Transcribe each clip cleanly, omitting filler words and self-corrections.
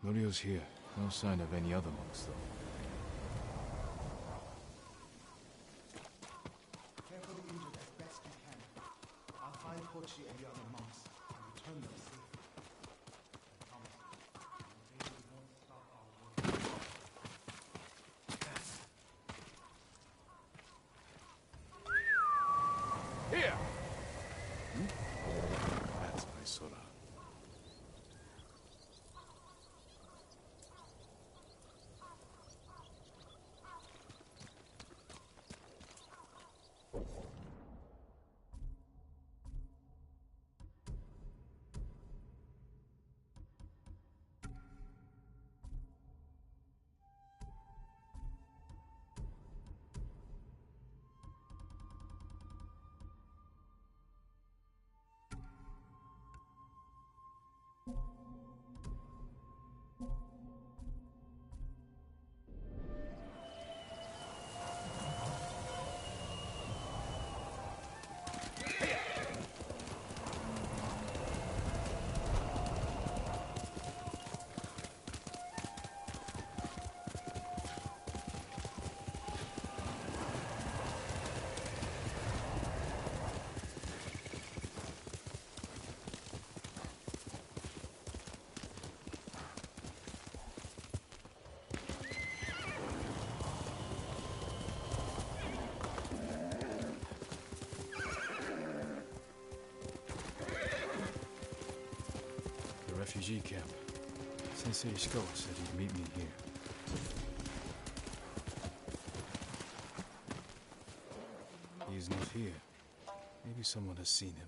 Norio's here. No sign of any other monks, though. Care for the injured as best you can. I'll find Kochi and the other monks and return them safely. I promise you, the invasion won't stop our work. Here! That's my Sora. Refugee camp. Sensei Ishikawa said he'd meet me here. He's not here. Maybe someone has seen him.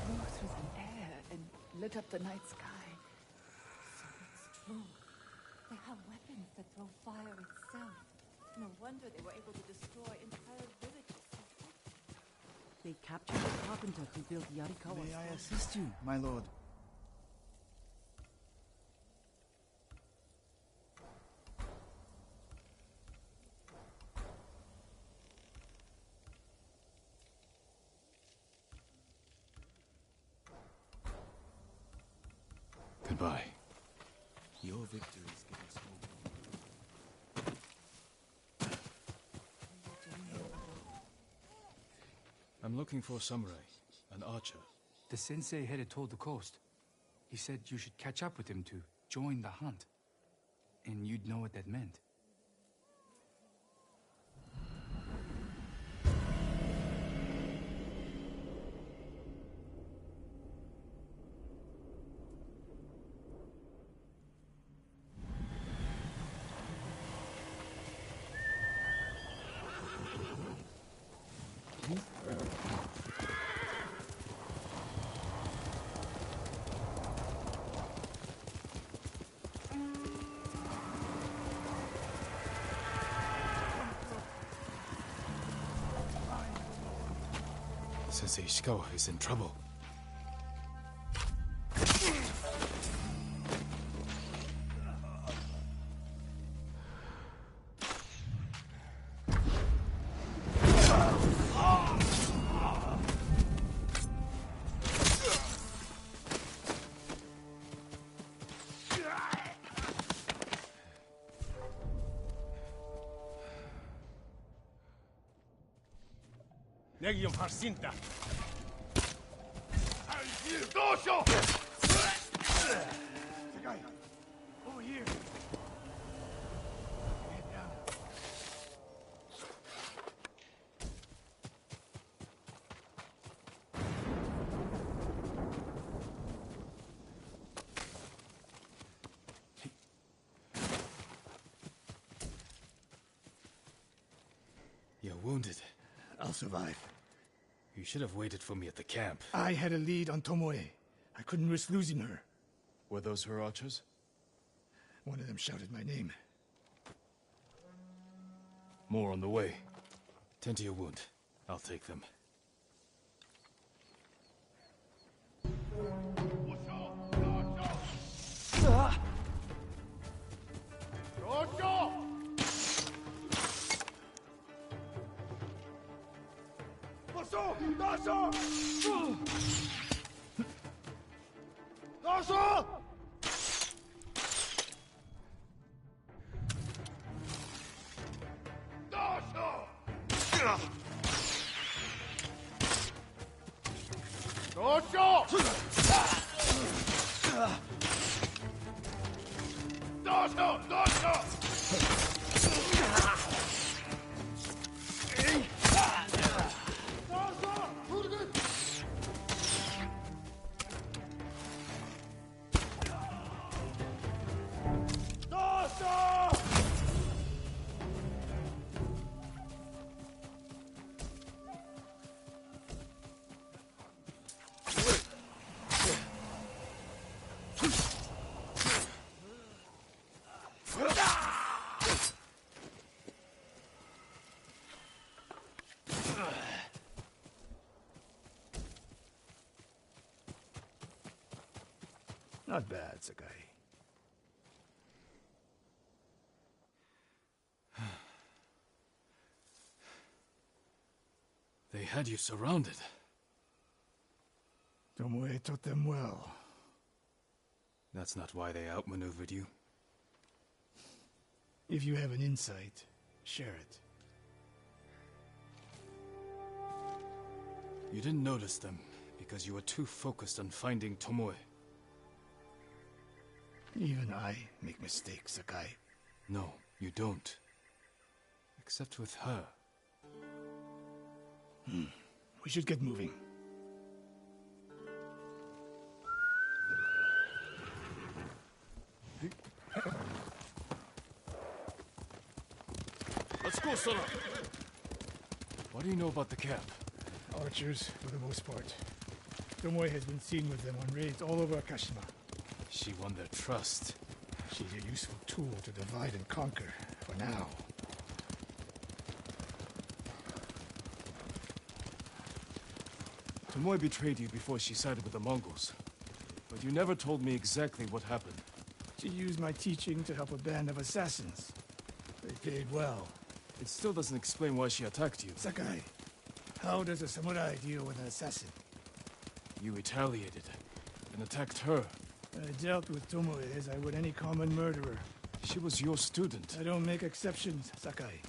Flew through the air and lit up the night sky. So it's true. They have weapons that throw fire itself. No wonder they were able to destroy entire villages. They captured the carpenter who built Yarikawa. May I assist you, my lord? Goodbye. Your victories give us hope. I'm looking for a samurai, an archer. The sensei headed toward the coast. He said you should catch up with him to join the hunt. And you'd know what that meant. Sensei Ishikawa is in trouble. Negium Harsinta. Over here. Get down. You're wounded. I'll survive. You should have waited for me at the camp. I had a lead on Tomoe. I couldn't risk losing her. Were those her archers? One of them shouted my name. More on the way. Tend to your wound. I'll take them. Not bad, Sakai. They had you surrounded. Tomoe taught them well. That's not why they outmaneuvered you. If you have an insight, share it. You didn't notice them because you were too focused on finding Tomoe. Even I make mistakes, Sakai. No, you don't. Except with her. We should get moving. Let's go, Sora! What do you know about the camp? Archers, for the most part. Tomoe has been seen with them on raids all over Akashima. She won their trust. She's a useful tool to divide and conquer, for now. Tomoe betrayed you before she sided with the Mongols. But you never told me exactly what happened. She used my teaching to help a band of assassins. They paid well. It still doesn't explain why she attacked you. Sakai, how does a samurai deal with an assassin? You retaliated and attacked her. I dealt with Tomoe as I would any common murderer. She was your student. I don't make exceptions, Sakai.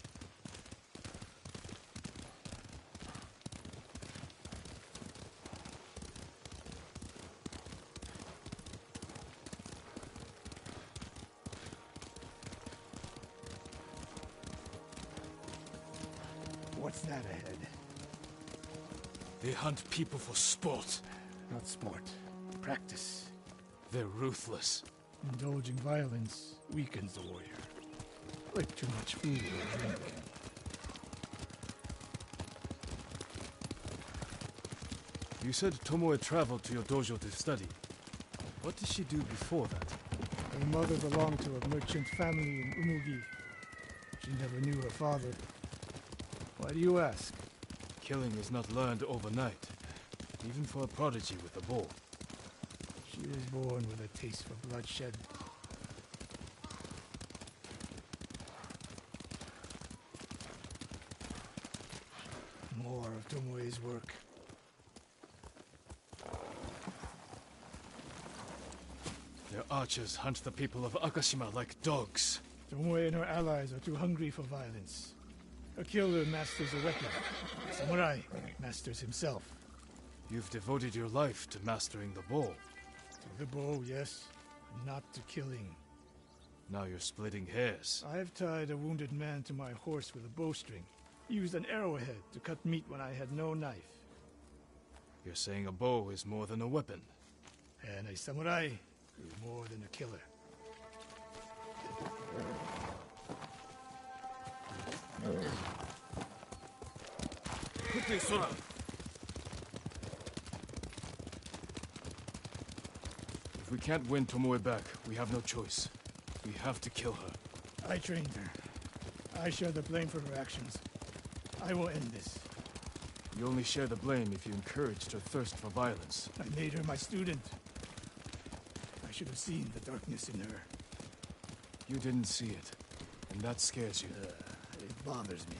What's that ahead? They hunt people for sport. Not sport. Practice. They're ruthless. Indulging violence weakens the warrior. Like too much food or drink. You said Tomoe traveled to your dojo to study. What did she do before that? Her mother belonged to a merchant family in Umugi. She never knew her father. Why do you ask? Killing is not learned overnight, even for a prodigy with a bow. She was born with a taste for bloodshed. More of Tomoe's work. Their archers hunt the people of Akashima like dogs. Tomoe and her allies are too hungry for violence. A killer masters a weapon. A samurai masters himself. You've devoted your life to mastering the bow. To the bow, yes, not to killing. Now you're splitting hairs. I've tied a wounded man to my horse with a bowstring. Used an arrowhead to cut meat when I had no knife. You're saying a bow is more than a weapon. And a samurai is more than a killer. Quickly, Sora! If we can't win Tomoe back, we have no choice. We have to kill her. I trained her. I share the blame for her actions. I will end this. You only share the blame if you encouraged her thirst for violence. I made her my student. I should have seen the darkness in her. You didn't see it, and that scares you. It bothers me.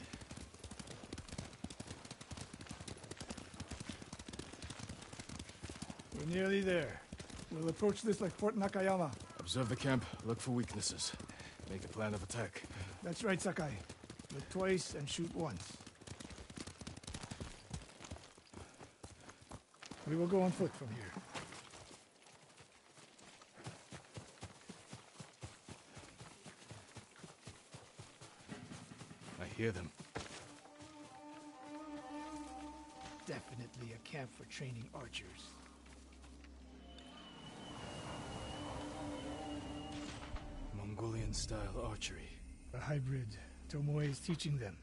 We're nearly there. We'll approach this like Fort Nakayama. Observe the camp, look for weaknesses. Make a plan of attack. That's right, Sakai. Look twice and shoot once. We will go on foot from here. I hear them. Definitely a camp for training archers. Mongolian-style archery. A hybrid. Tomoe is teaching them.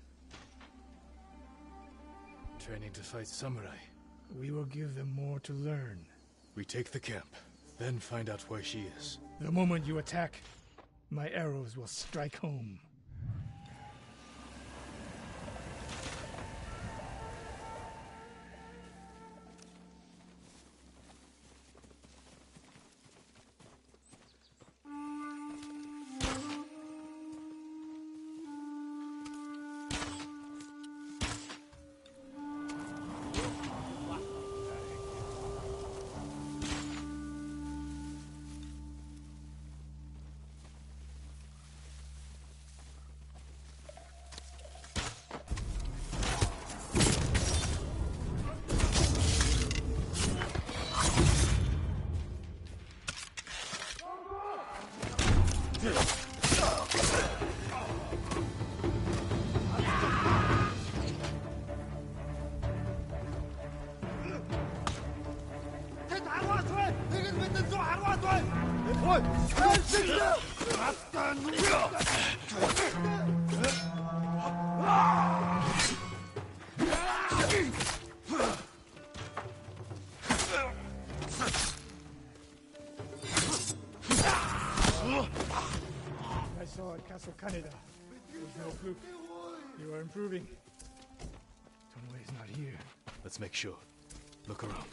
Training to fight samurai. We will give them more to learn. We take the camp, then find out where she is. The moment you attack, my arrows will strike home. I saw at Castle Kaneda. It was no fluke. You are improving. Tomoe is not here. Let's make sure. Look around.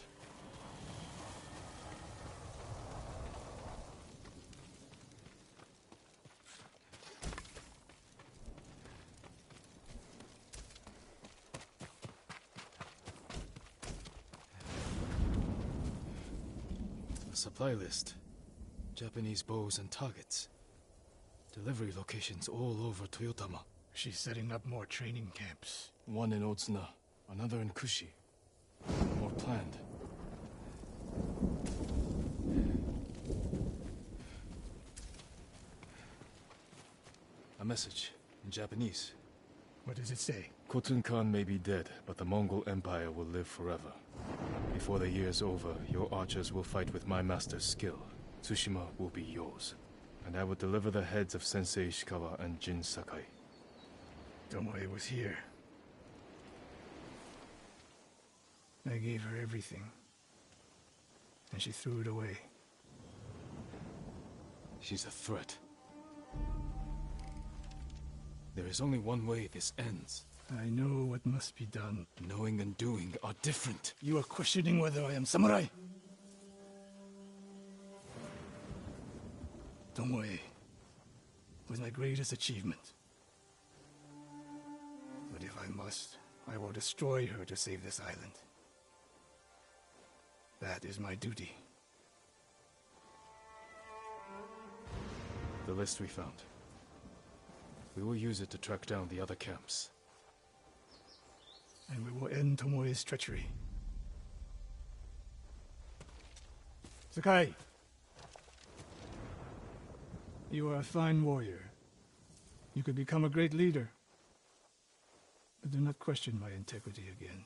A supply list. Japanese bows and targets. Delivery locations all over Toyotama. She's setting up more training camps. One in Otsuna, another in Kushi. More planned. A message in Japanese. What does it say? Khotun Khan may be dead, but the Mongol Empire will live forever. Before the year's over, your archers will fight with my master's skill. Tsushima will be yours. And I will deliver the heads of Sensei Ishikawa and Jin Sakai. Tomoe was here. I gave her everything. And she threw it away. She's a threat. There is only one way this ends. I know what must be done. Knowing and doing are different. You are questioning whether I am samurai? Tomoe was my greatest achievement. But if I must, I will destroy her to save this island. That is my duty. The list we found. We will use it to track down the other camps. And we will end Tomoe's treachery. Sakai! You are a fine warrior. You could become a great leader. But do not question my integrity again.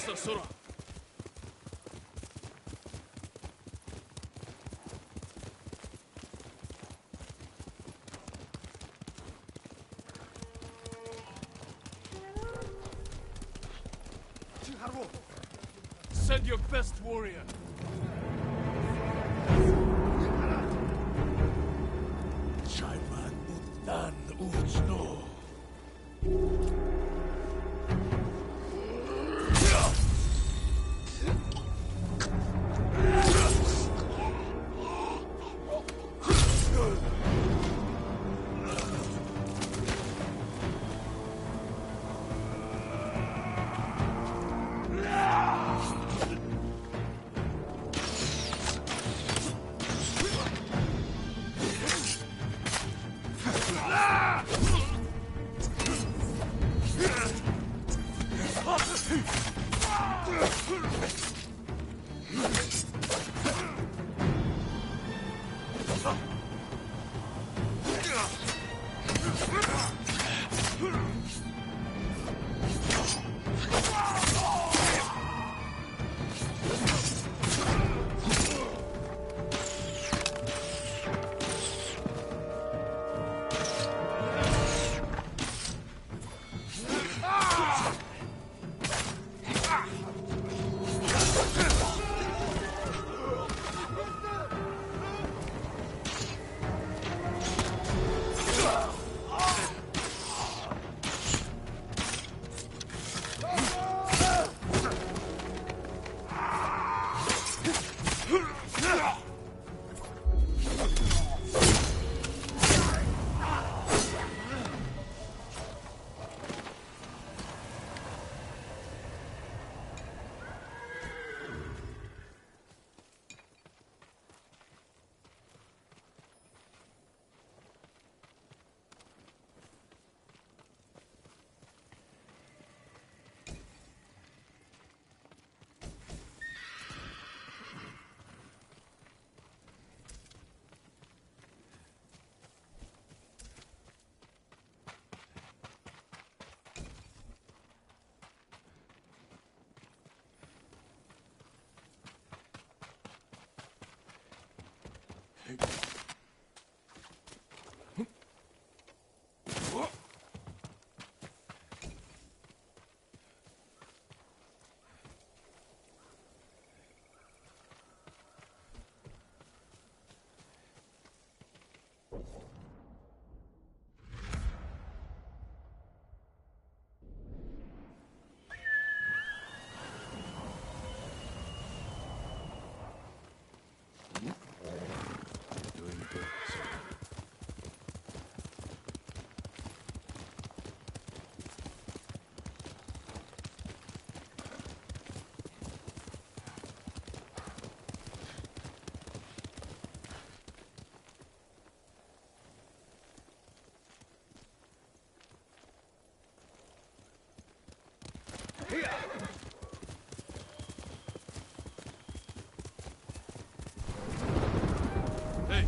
Faster, Sora! Send your best warrior! Chaiman Utan Uchno! Hey!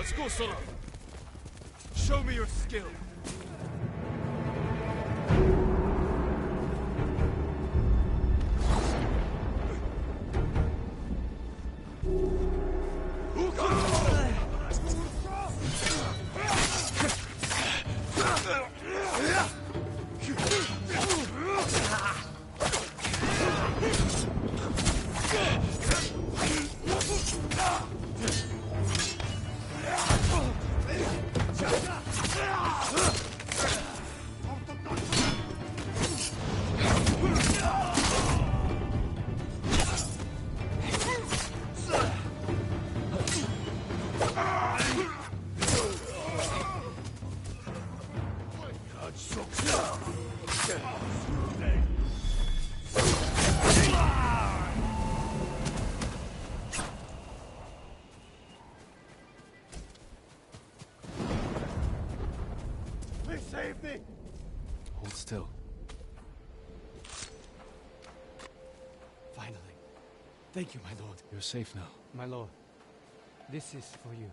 Let's go, Sora. Show me your skill. Hold still. Finally. Thank you, my lord. You're safe now. My lord, this is for you.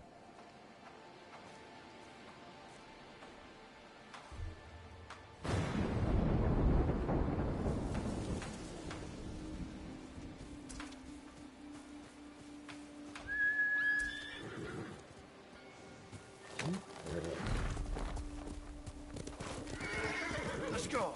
Let's go.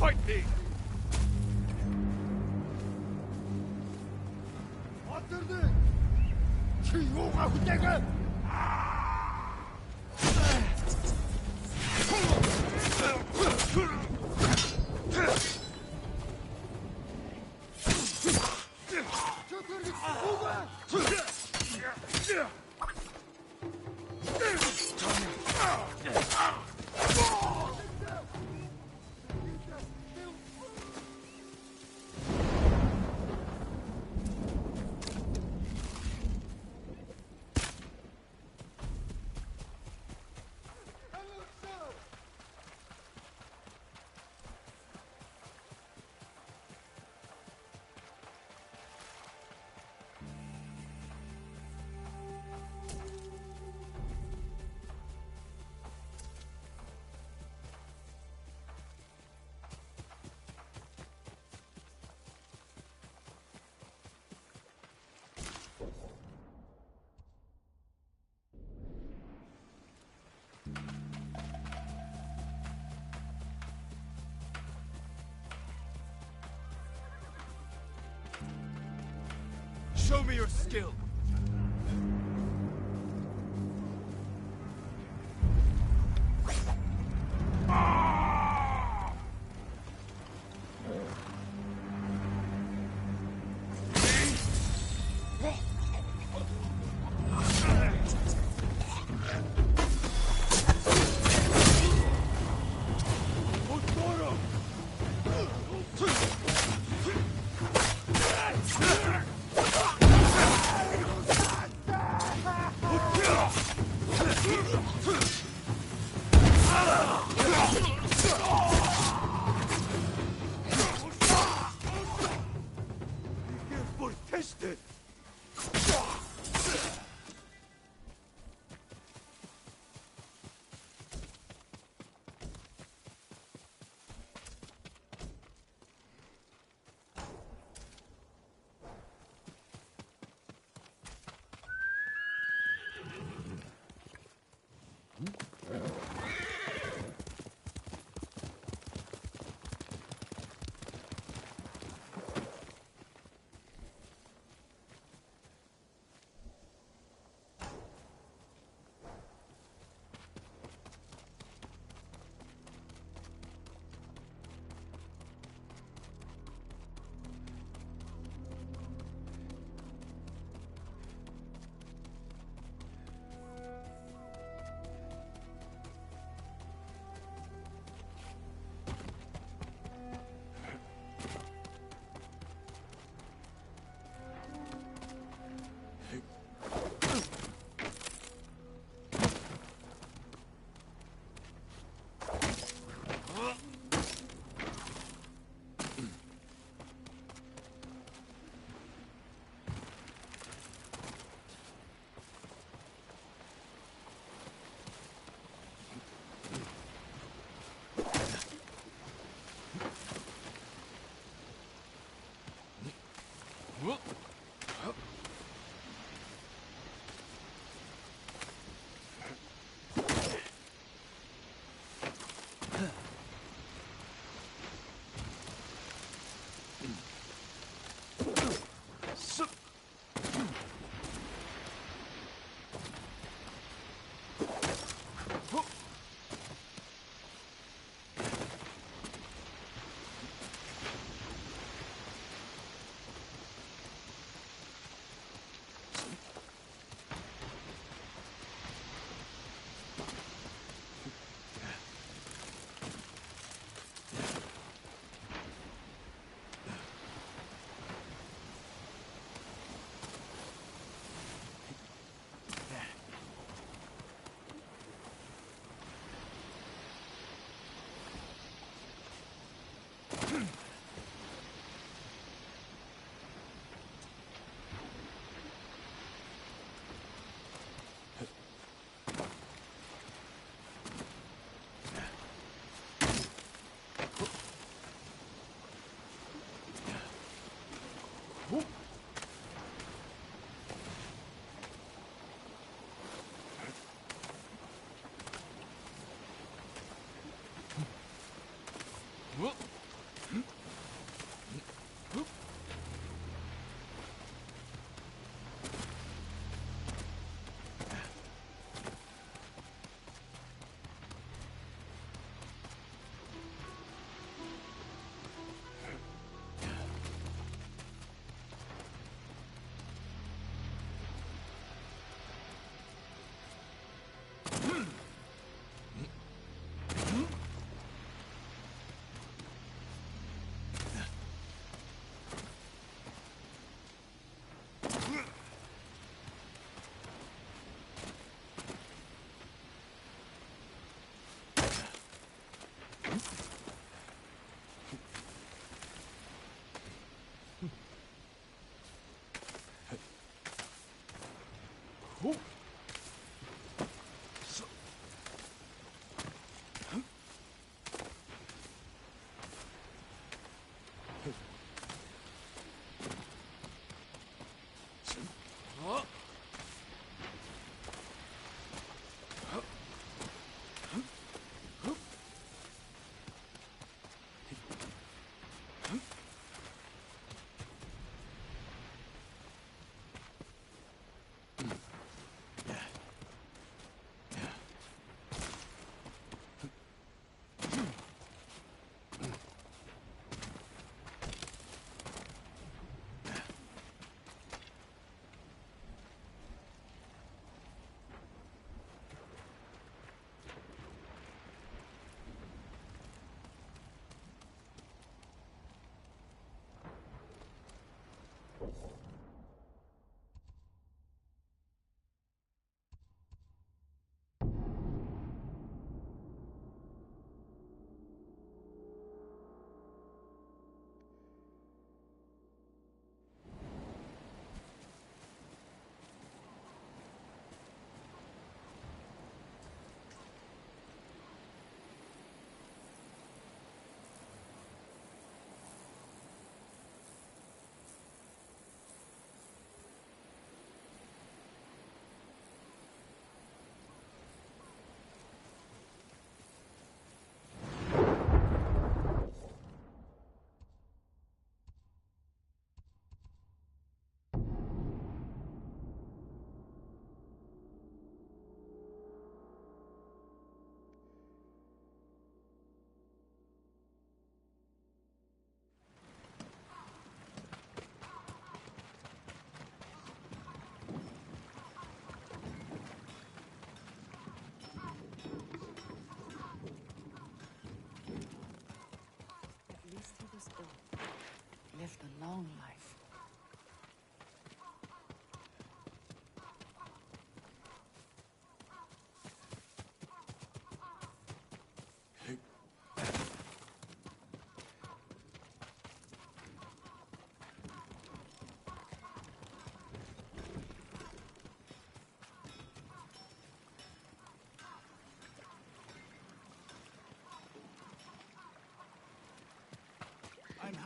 Fight me! Show me your skill!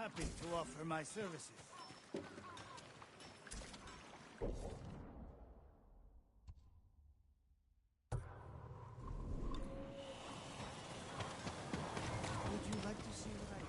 happy to offer my services. Would you like to see what I do?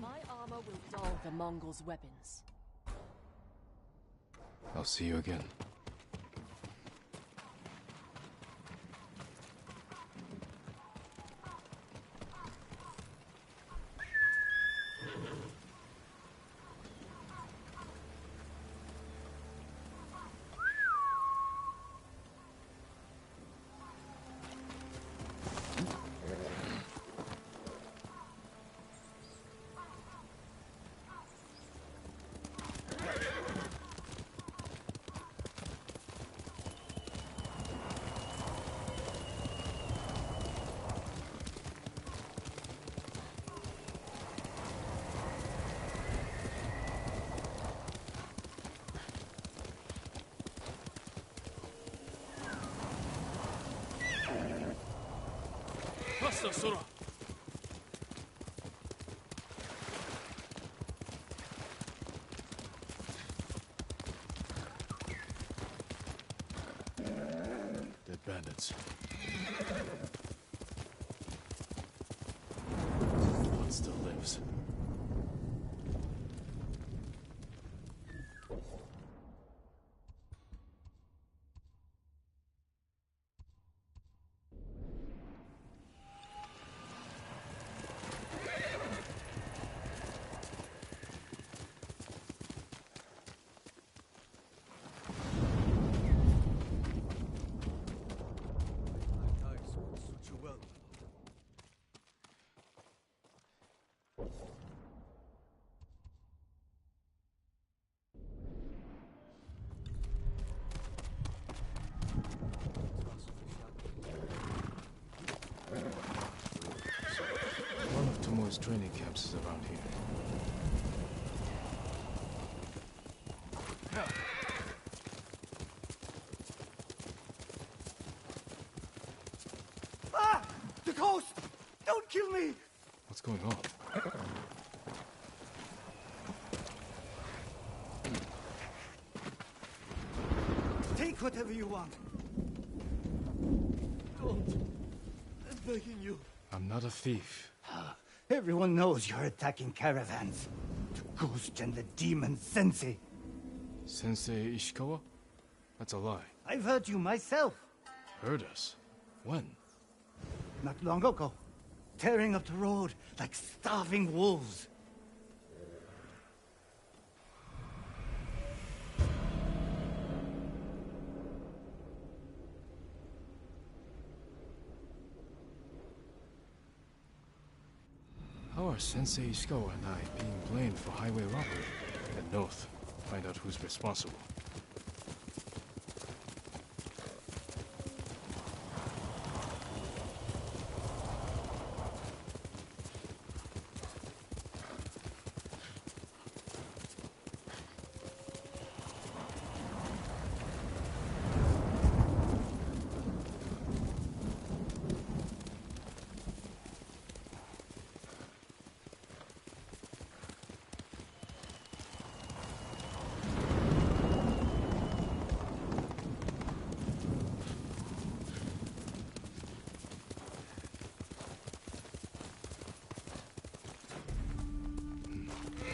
My armor will dull the Mongols' weapons. I'll see you again. Faster, Sora! They're bandits. One still lives. Ties would suit you well. One of Tomoe's training camps is around here. Ah! The coast! Don't kill me! What's going on? Take whatever you want. Don't. I'm begging you. I'm not a thief. Everyone knows you're attacking caravans. The ghost and the demon Sensei. Sensei Ishikawa? That's a lie. I've heard you myself. Heard us? When? Not long ago. Tearing up the road like starving wolves. How are Sensei Ishikawa and I being blamed for highway robbery? Head north. Find out who's responsible.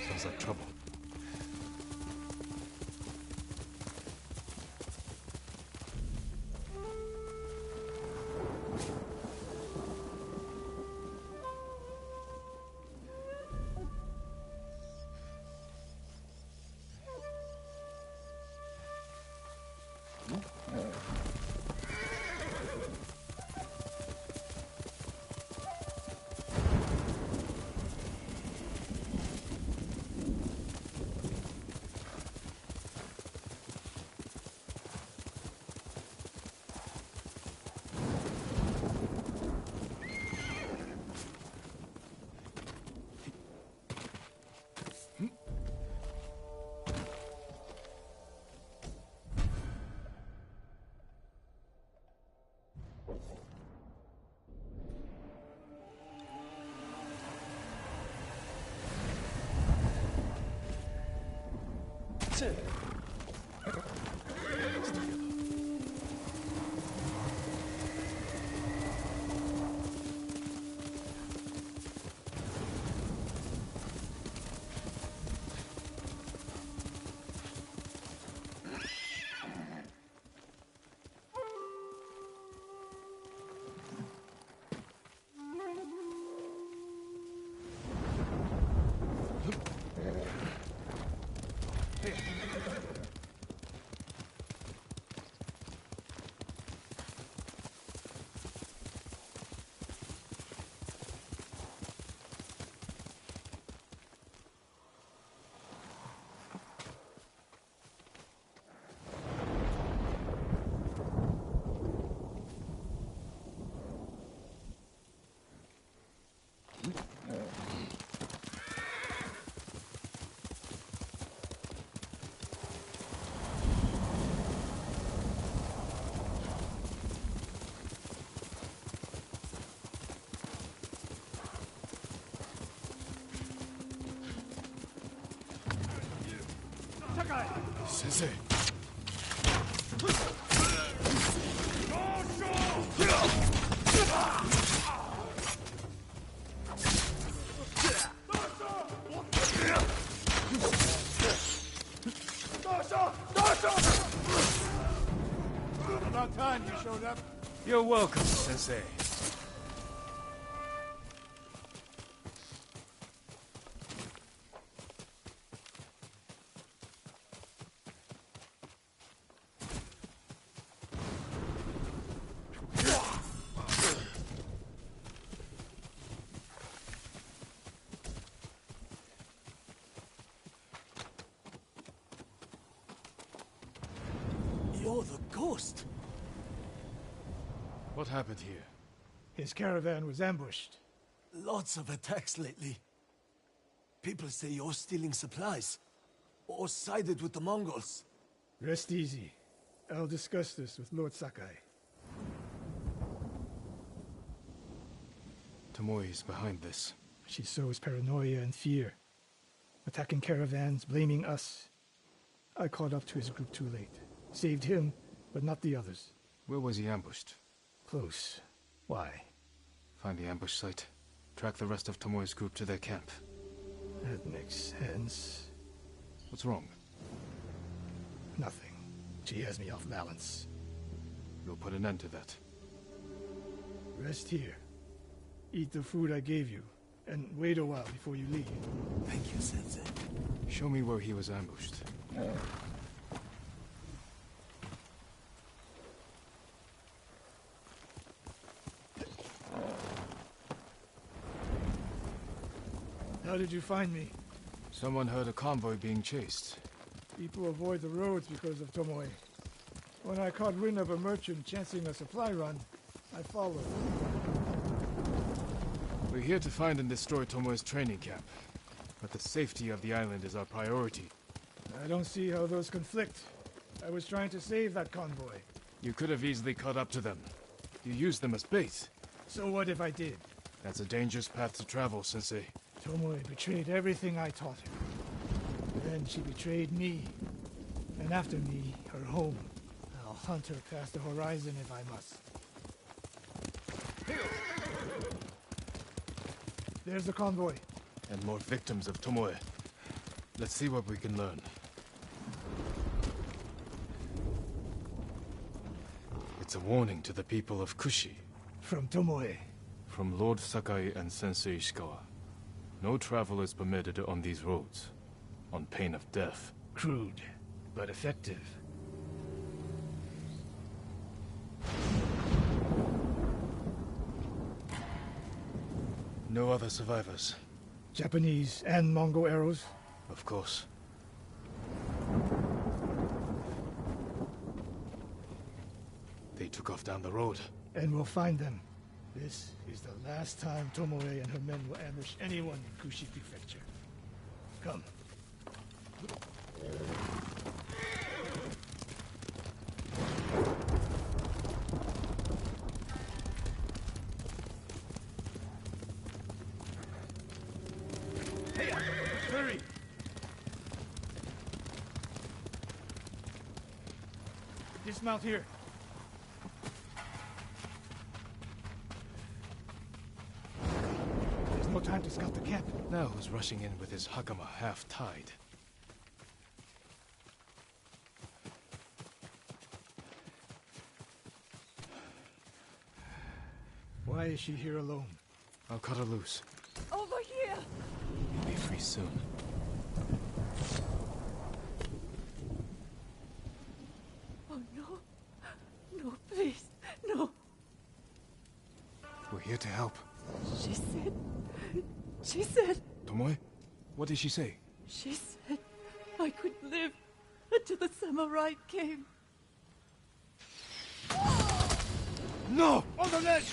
Sounds like trouble. Sensei. About time you showed up. You're welcome, Sensei. You're the ghost. What happened here? His caravan was ambushed. Lots of attacks lately. People say you're stealing supplies. Or sided with the Mongols. Rest easy. I'll discuss this with Lord Sakai. Tomoe is behind this. She sows paranoia and fear. Attacking caravans, blaming us. I caught up to his group too late. Saved him, but not the others. Where was he ambushed? Close. Why? Find the ambush site. Track the rest of Tomoe's group to their camp. That makes sense. What's wrong? Nothing. She has me off balance. We'll put an end to that. Rest here. Eat the food I gave you, and wait a while before you leave. Thank you, Sensei. Show me where he was ambushed. How did you find me? Someone heard a convoy being chased. People avoid the roads because of Tomoe. When I caught wind of a merchant chancing a supply run, I followed. We're here to find and destroy Tomoe's training camp. But the safety of the island is our priority. I don't see how those conflict. I was trying to save that convoy. You could have easily caught up to them. You used them as bait. So what if I did? That's a dangerous path to travel, Sensei. Tomoe betrayed everything I taught her. Then she betrayed me. And after me, her home. I'll hunt her past the horizon if I must. There's the convoy. And more victims of Tomoe. Let's see what we can learn. It's a warning to the people of Kushi. From Tomoe. From Lord Sakai and Sensei Ishikawa. No travel is permitted on these roads, on pain of death. Crude, but effective. No other survivors. Japanese and Mongol arrows? Of course. They took off down the road. And we'll find them. This is the last time Tomoe and her men will ambush anyone in Kushi Prefecture. Come. Hurry! Dismount here. There's no time to scout the camp. Now who's rushing in with his hakama half-tied? Why is she here alone? I'll cut her loose. Over here! You'll be free soon. Oh, no. No, please. No. We're here to help. She said... Tomoe? What did she say? She said I could live until the samurai came. No! On the ledge!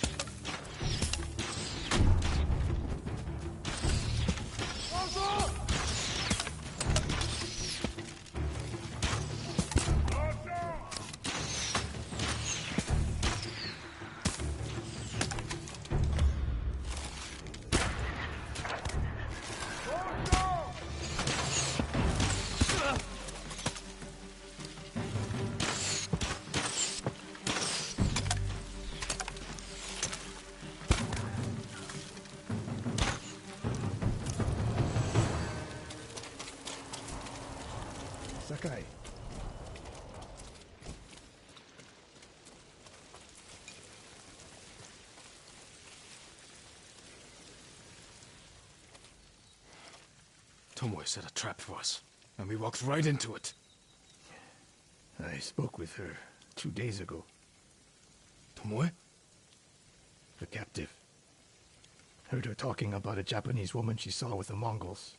Sakai. Tomoe set a trap for us, and we walked right into it. I spoke with her 2 days ago. Tomoe? The captive. Heard her talking about a Japanese woman she saw with the Mongols.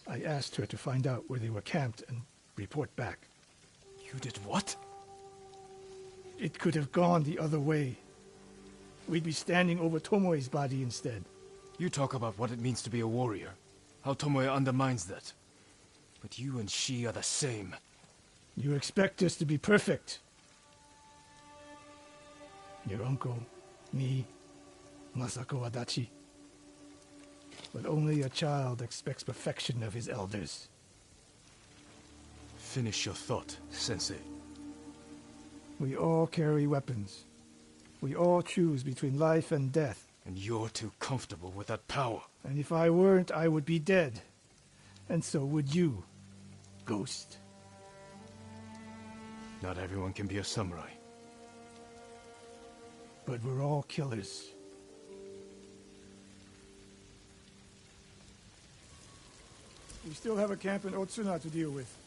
I asked her to find out where they were camped and report back. You did what? It could have gone the other way. We'd be standing over Tomoe's body instead. You talk about what it means to be a warrior. How Tomoe undermines that. But you and she are the same. You expect us to be perfect. Your uncle, me, Masako Adachi. But only a child expects perfection of his elders. Finish your thought, Sensei. We all carry weapons. We all choose between life and death. And you're too comfortable with that power. And if I weren't, I would be dead. And so would you, Ghost. Not everyone can be a samurai. But we're all killers. We still have a camp in Otsuna to deal with.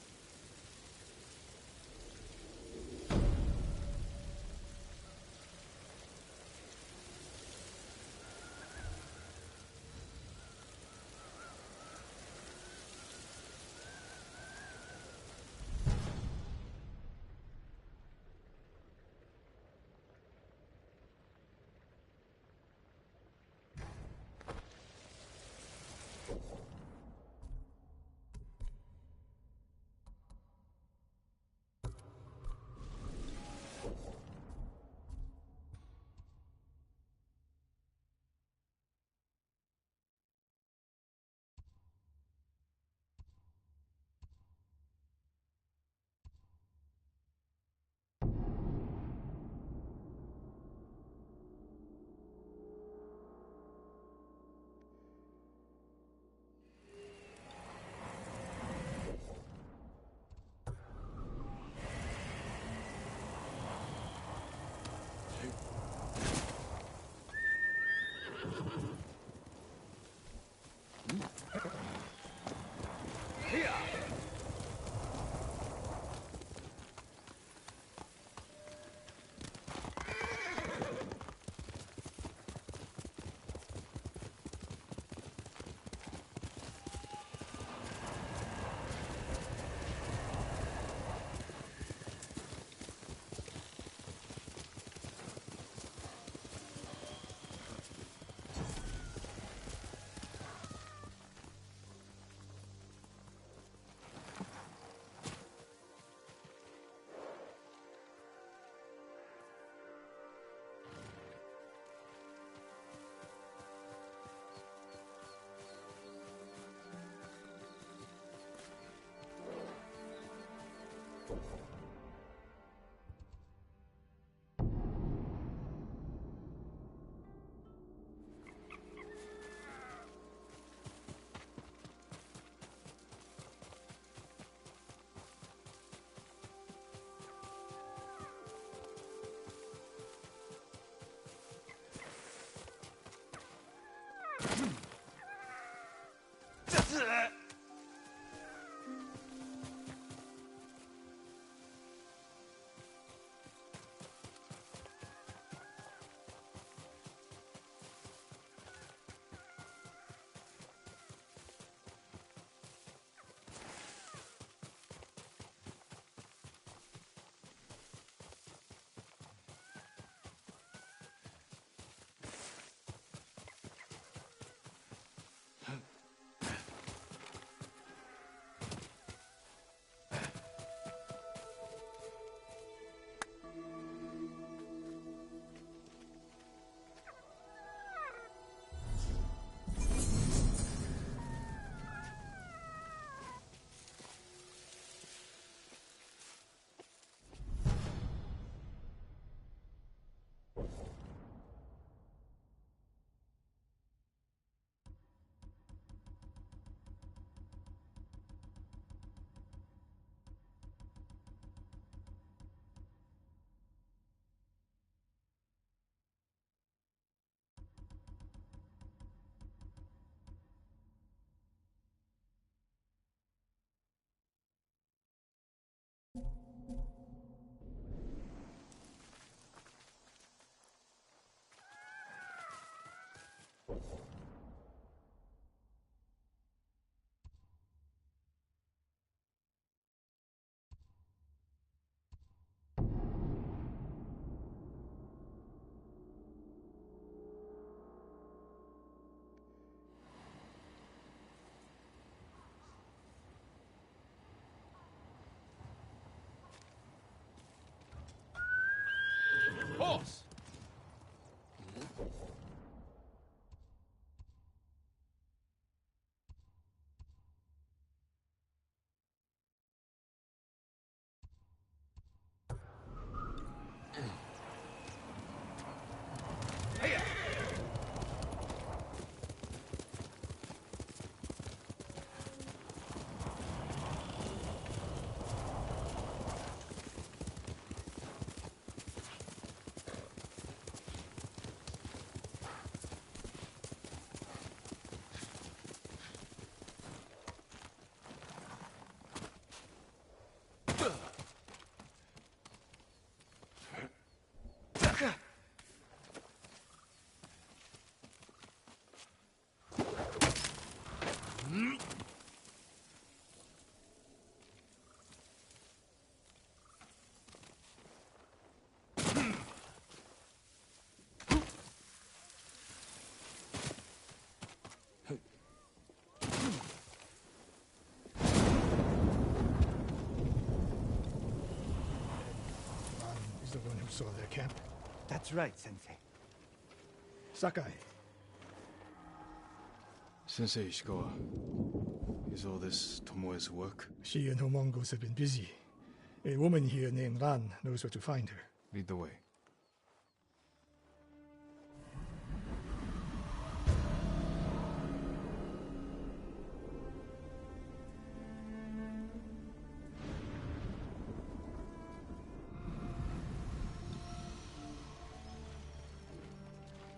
who saw their camp? That's right, Sensei. Sakai. Sensei Ishikawa, is all this Tomoe's work? She and her Mongols have been busy. A woman here named Ran knows where to find her. Lead the way.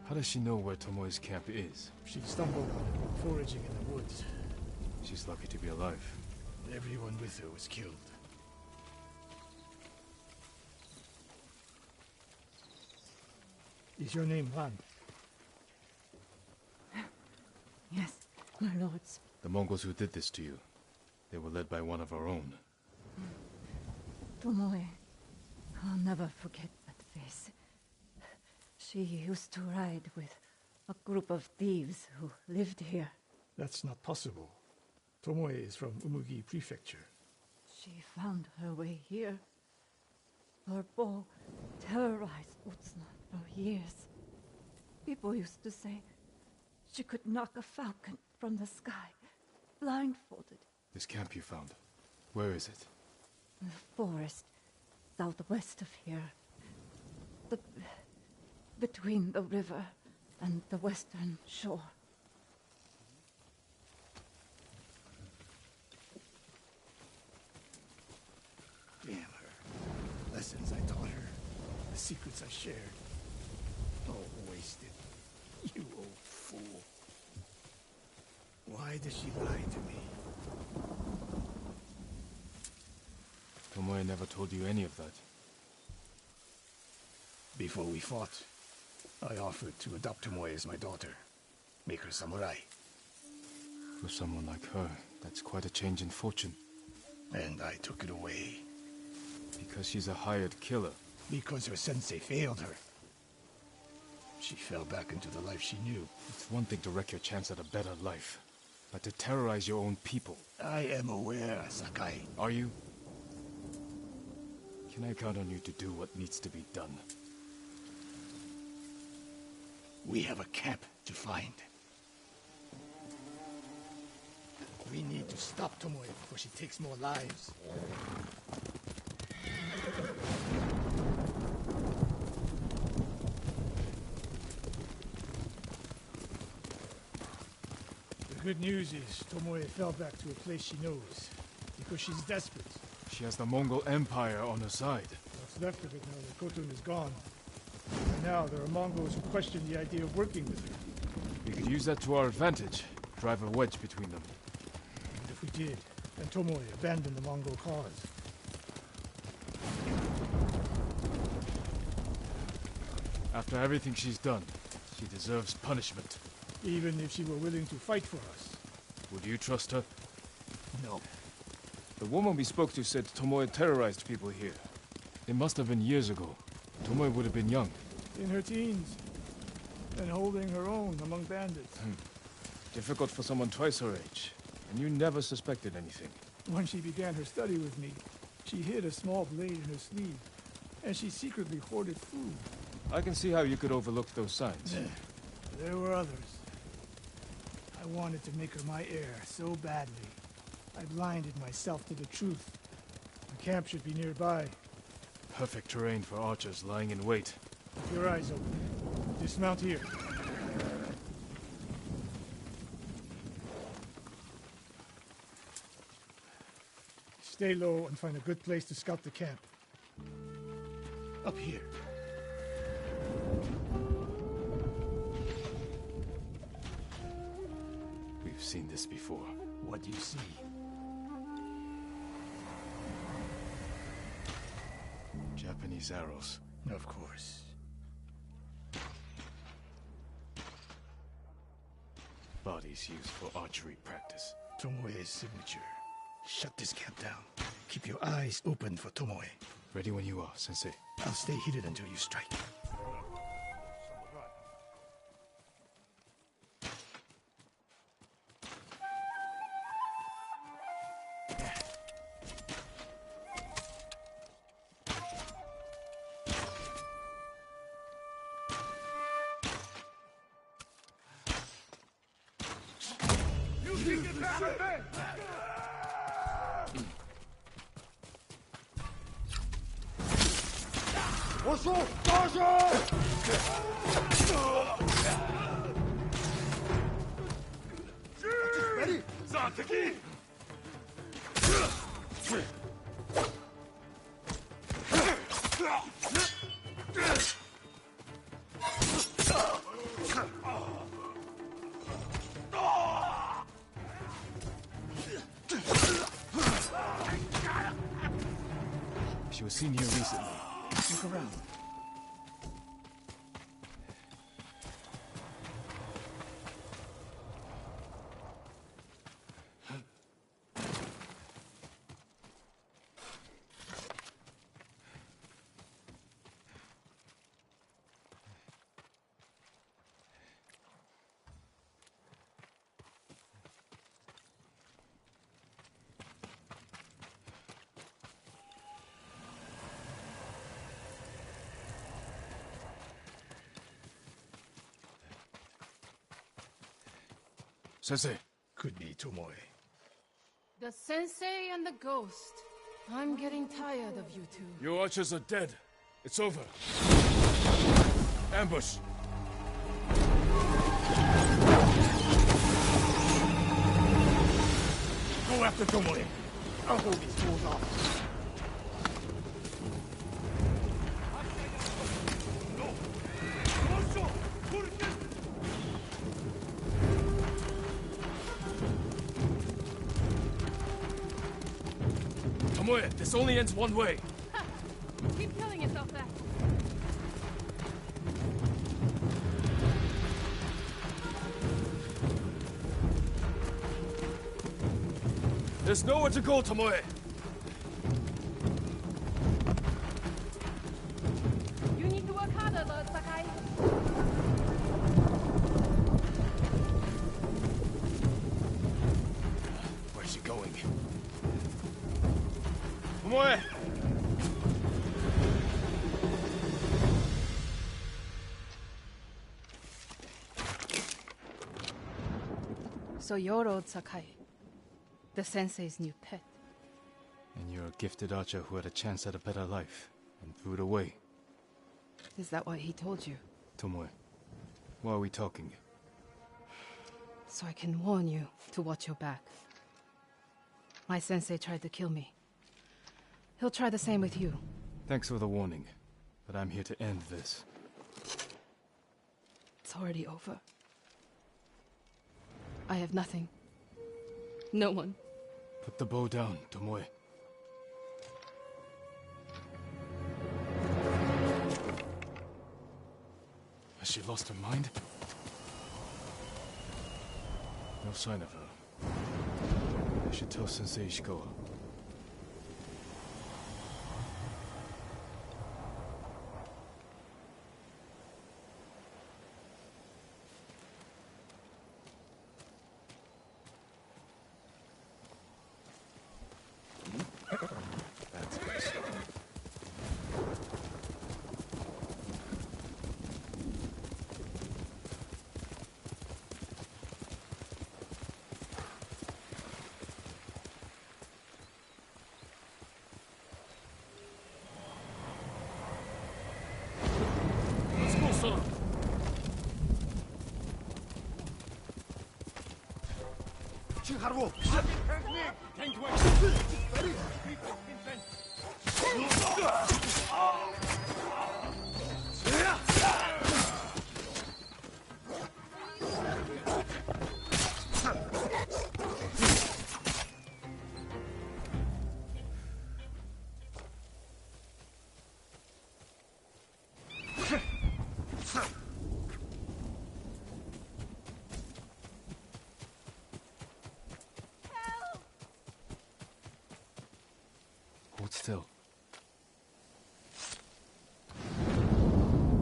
How does she know where Tomoe's camp is? She stumbled on it while foraging in the woods. She's lucky to be alive. Everyone with her was killed. Is your name Ran? Yes, my lords. The Mongols who did this to you, they were led by one of our own. Tomoe. I'll never forget that face. She used to ride with a group of thieves who lived here. That's not possible. Tomoe is from Umugi Prefecture. She found her way here. Her bow terrorized Utsuna for years. People used to say she could knock a falcon from the sky, blindfolded. This camp you found, where is it? In the forest, southwest of here. Between the river and the western shore. Damn her. Lessons I taught her. The secrets I shared. All wasted. You old fool. Why does she lie to me? Tomoe never told you any of that. Before we fought, I offered to adopt Tomoe as my daughter. Make her samurai. For someone like her, that's quite a change in fortune. And I took it away. Because she's a hired killer. Because her sensei failed her. She fell back into the life she knew. It's one thing to wreck your chance at a better life, but to terrorize your own people. I am aware, Sakai. Are you? Can I count on you to do what needs to be done? We have a camp to find. We need to stop Tomoe before she takes more lives. The good news is Tomoe fell back to a place she knows, because she's desperate. She has the Mongol Empire on her side. What's left of it now that Khotun is gone. And now there are Mongols who question the idea of working with her. We could use that to our advantage. Drive a wedge between them. And if we did, then Tomoe abandoned the Mongol cause. After everything she's done, she deserves punishment. Even if she were willing to fight for us. Would you trust her? No. The woman we spoke to said Tomoe terrorized people here. It must have been years ago. Tomoe would have been young. In her teens. And holding her own among bandits. Difficult for someone twice her age. And you never suspected anything. When she began her study with me, she hid a small blade in her sleeve. And she secretly hoarded food. I can see how you could overlook those signs. There were others. I wanted to make her my heir so badly. I blinded myself to the truth. The camp should be nearby. Perfect terrain for archers lying in wait. Keep your eyes open. Dismount here. Stay low and find a good place to scout the camp. Up here. We've seen this before. What do you see? Japanese arrows. Of course. Bodies used for archery practice. Tomoe's signature. Shut this camp down. Keep your eyes open for Tomoe. Ready when you are, Sensei. I'll stay hidden until you strike. She was seen here recently. Look around. Sensei. Could be Tomoe. The sensei and the ghost. I'm getting tired of you two. Your archers are dead. It's over. Ambush. Go after Tomoe. I'll hold these fools off. Tomoe, this only ends one way. Ha! Keep telling yourself that. There's nowhere to go, Tomoe. You need to work harder, Lord Sakai. Where's she going? Tomoe! So you're old Sakai, the sensei's new pet. And you're a gifted archer who had a chance at a better life, and threw it away. Is that what he told you? Tomoe, why are we talking? So I can warn you to watch your back. My sensei tried to kill me. He'll try the same with you. Thanks for the warning, but I'm here to end this. It's already over. I have nothing. No one. Put the bow down, Tomoe. Has she lost her mind? No sign of her. I should tell Sensei Ishikawa. That's good stuff. Let's go, son. Hold still.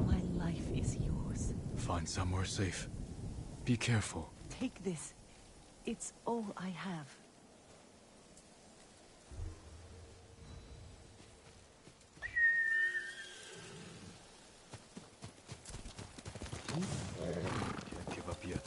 My life is yours. Find somewhere safe. Be careful. Take this. It's all I have. Can't give up yet.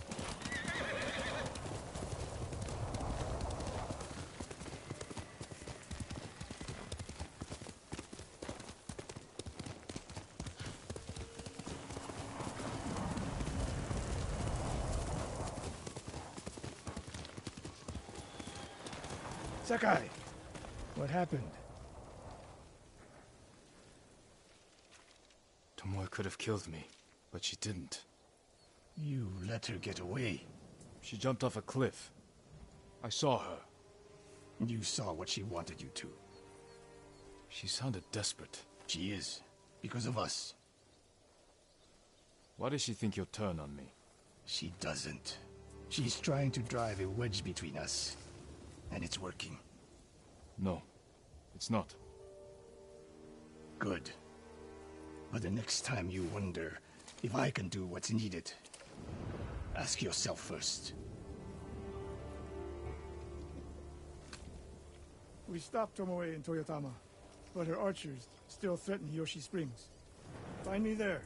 Sakai, what happened? Tomoe could have killed me, but she didn't. You let her get away. She jumped off a cliff. I saw her. You saw what she wanted you to. She sounded desperate. She is, because of us. Why does she think you'll turn on me? She doesn't. She's trying to drive a wedge between us. And it's working. No, it's not. Good. But the next time you wonder if I can do what's needed, ask yourself first. We stopped Tomoe in Toyotama, but her archers still threaten Hiyoshi Springs. Find me there,